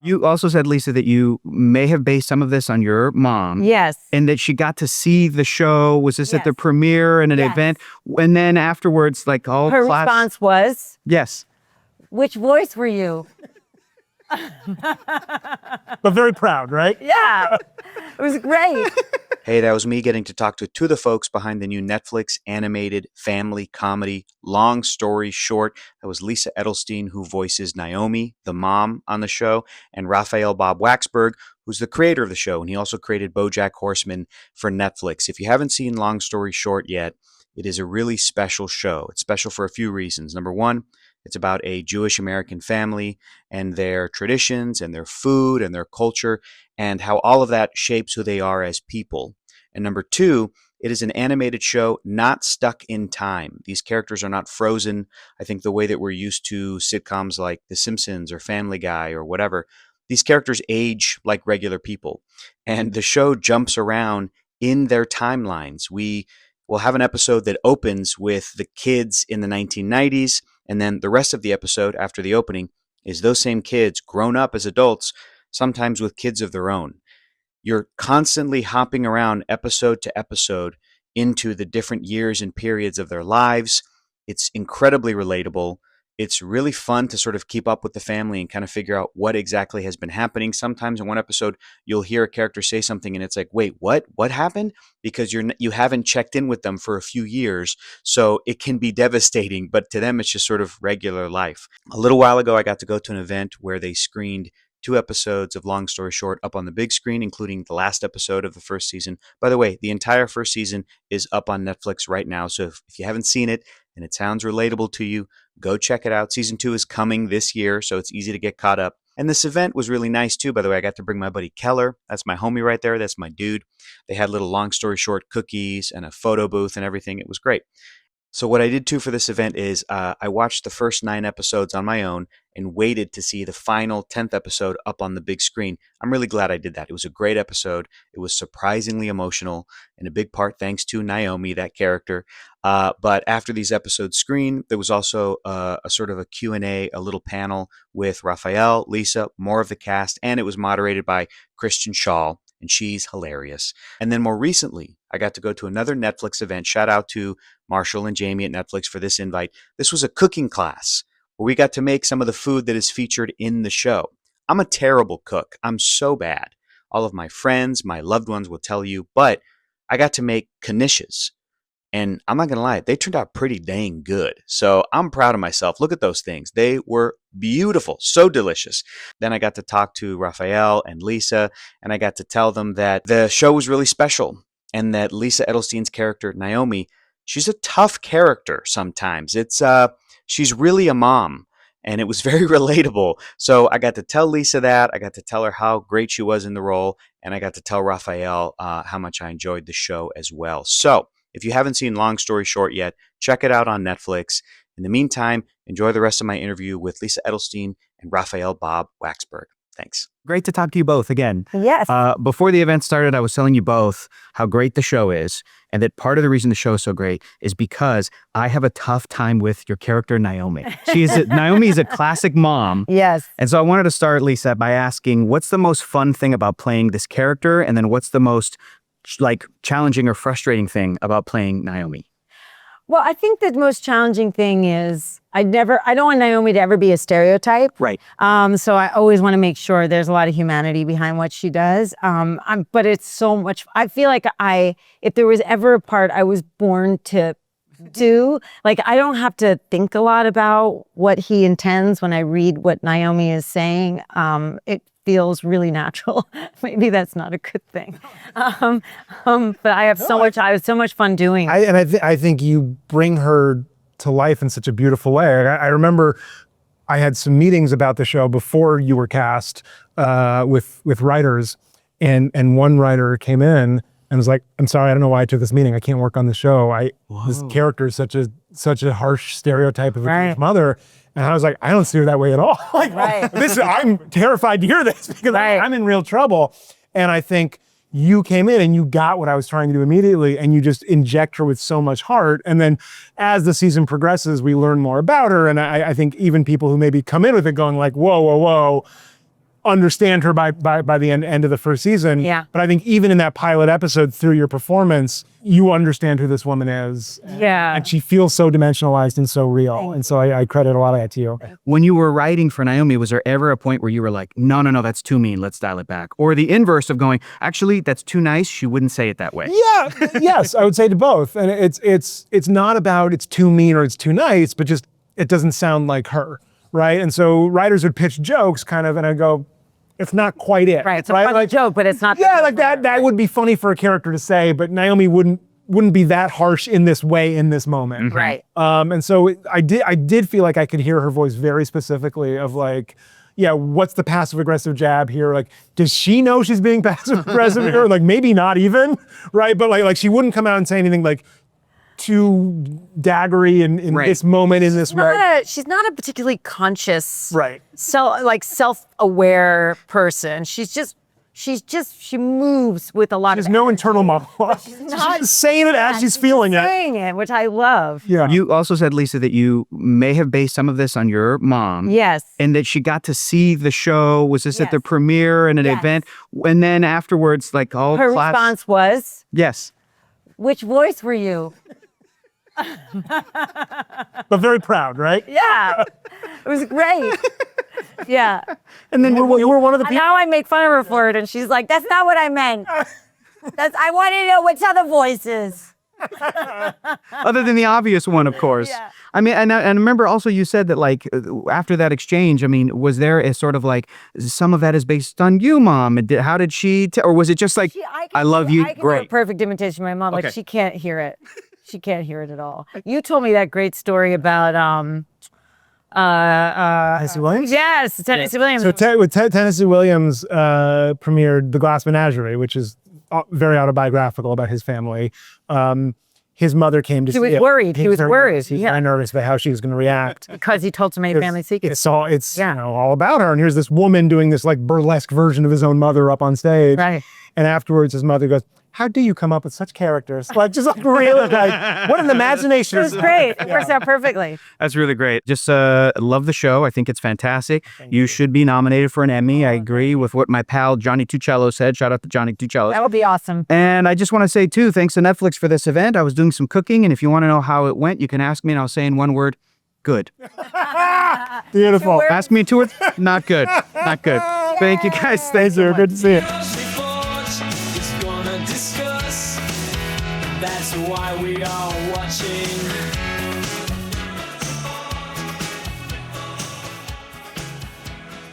You also said, Lisa, that you may have based some of this on your mom. Yes. And that she got to see the show. Was this at the premiere and an event? And then afterwards, like all Her class... response was, Yes. which voice were you? But very proud, right? Yeah. It was great. Hey, that was me getting to talk to two of the folks behind the new Netflix animated family comedy, Long Story Short. That was Lisa Edelstein, who voices Naomi, the mom on the show, and Raphael Bob-Waksberg, who's the creator of the show. And he also created BoJack Horseman for Netflix. If you haven't seen Long Story Short yet, it is a really special show. It's special for a few reasons. Number one, it's about a Jewish American family and their traditions and their food and their culture and how all of that shapes who they are as people. And number two, it is an animated show not stuck in time. These characters are not frozen, I think, the way that we're used to sitcoms like The Simpsons or Family Guy or whatever. These characters age like regular people. And the show jumps around in their timelines. We will have an episode that opens with the kids in the 1990s. And then the rest of the episode after the opening is those same kids grown up as adults, sometimes with kids of their own. You're constantly hopping around episode to episode into the different years and periods of their lives. It's incredibly relatable. It's really fun to sort of keep up with the family and kind of figure out what exactly has been happening. Sometimes in one episode, you'll hear a character say something and it's like, wait, what? What happened? Because you haven't checked in with them for a few years. So it can be devastating, but to them, it's just sort of regular life. A little while ago, I got to go to an event where they screened 2 episodes of Long Story Short up on the big screen, including the last episode of the first season. By the way, the entire first season is up on Netflix right now. So if you haven't seen it and it sounds relatable to you, go check it out. Season 2 is coming this year, so it's easy to get caught up. And this event was really nice too, by the way. I got to bring my buddy Keller. That's my homie right there. That's my dude. They had little Long Story Short cookies and a photo booth and everything. It was great. So what I did too for this event is I watched the first 9 episodes on my own and waited to see the final 10th episode up on the big screen. I'm really glad I did that. It was a great episode. It was surprisingly emotional, in a big part thanks to Naomi, that character. But after these episodes screened, there was also a sort of a Q&A, a little panel with Raphael, Lisa, more of the cast, and it was moderated by Kristen Shaw, and she's hilarious. And then more recently, I got to go to another Netflix event. Shout out to Marshall and Jamie at Netflix for this invite. This was a cooking class where we got to make some of the food that is featured in the show. I'm a terrible cook. I'm so bad. All of my friends, my loved ones will tell you, but I got to make knishes. And I'm not going to lie, they turned out pretty dang good. So I'm proud of myself. Look at those things. They were beautiful, so delicious. Then I got to talk to Raphael and Lisa, and I got to tell them that the show was really special and that Lisa Edelstein's character, Naomi, she's a tough character sometimes. She's really a mom, and it was very relatable. So I got to tell Lisa that. I got to tell her how great she was in the role, and I got to tell Raphael how much I enjoyed the show as well. So if you haven't seen Long Story Short yet, check it out on Netflix. In the meantime, enjoy the rest of my interview with Lisa Edelstein and Raphael Bob-Waksberg. Thanks. Great to talk to you both again. Yes. Before the event started, I was telling you both how great the show is, and that part of the reason the show is so great is because I have a tough time with your character, Naomi. Naomi is a classic mom. Yes. And so I wanted to start, Lisa, by asking, what's the most fun thing about playing this character? And then what's the most challenging or frustrating thing about playing Naomi? Well, I think the most challenging thing is I don't want Naomi to ever be a stereotype. Right. So I always want to make sure there's a lot of humanity behind what she does. But it's so much. I feel like if there was ever a part I was born to do, like I don't have to think a lot about what he intends when I read what Naomi is saying. It feels really natural. Maybe that's not a good thing. But I have so much fun doing. I think you bring her to life in such a beautiful way. I remember I had some meetings about the show before you were cast with writers, and one writer came in and was like, "I'm sorry, I don't know why I took this meeting. I can't work on the show. This character is such a harsh stereotype of a Jewish mother." And I was like, I don't see her that way at all. I'm terrified to hear this because I'm in real trouble. And I think you came in and you got what I was trying to do immediately, and you just inject her with so much heart. And then as the season progresses, we learn more about her. And I think even people who maybe come in with it going like, whoa, understand her by the end of the first season. Yeah. But I think even in that pilot episode, through your performance, you understand who this woman is. Yeah. And she feels so dimensionalized and so real. And so I credit a lot of that to you. When you were writing for Naomi, was there ever a point where you were like, no, that's too mean, let's dial it back? Or the inverse of going, actually, that's too nice, she wouldn't say it that way? Yeah, yes, I would say to both. And it's not about it's too mean or it's too nice, but just it doesn't sound like her, right? And so writers would pitch jokes kind of, and I'd go, it's not quite it. Right, it's a funny joke, but it's not. Yeah, like that would be funny for a character to say, but Naomi wouldn't be that harsh in this way in this moment. Right. And so I did feel like I could hear her voice very specifically of like, yeah, what's the passive aggressive jab here? Like, does she know she's being passive aggressive here? Like maybe not even, right? But like she wouldn't come out and say anything like too daggery in this moment in this way. She's not a particularly conscious, Right. self-aware person. She moves with a lot There's of no internal monologue. She's just saying it as she's feeling it. saying it, which I love. Yeah. You also said, Lisa, that you may have based some of this on your mom. Yes. And that she got to see the show. Was this at the Yes. premiere and an Yes. event? And then afterwards, like all Her class. response was, Yes. "Which voice were you?" But very proud, right? Yeah, it was great. Yeah. And then you were one of the And people. now I make fun of her for it, and she's like, "That's not what I meant. I wanted to know which other voices." Other than the obvious one, of course. Yeah. I mean, and I remember also you said that like after that exchange, I mean, was there a sort of like some of that is based on you, Mom? And how did she, or was it just like, I love you, I can do a great? perfect imitation of my mom. Okay. Like she can't hear it. She can't hear it at all. You told me that great story about Tennessee Williams? Yes, Tennessee Williams. So Tennessee Williams premiered The Glass Menagerie, which is very autobiographical about his family. His mother came to see He was it. worried. He was very worried. nervous. He was Yeah. very nervous about how she was going to react. Because he told so many family secrets. It's you know, all about her. And here's this woman doing this like burlesque version of his own mother up on stage. Right. And afterwards, his mother goes, "How do you come up with such characters?" Like just like really like what an imagination. It was great. It works out perfectly. That's really great. Just love the show. I think it's fantastic. You should be nominated for an Emmy. I agree with what my pal Johnny Tuccello said. Shout out to Johnny Tuccello. That would be awesome. And I just want to say, too, thanks to Netflix for this event. I was doing some cooking, and if you want to know how it went, you can ask me, and I'll say in one word, good. Beautiful. Ask me in 2 words, not good. Not good. Thank you, guys. Thanks, sir. Good to see you. Reforged is gonna discuss. That's why we are watching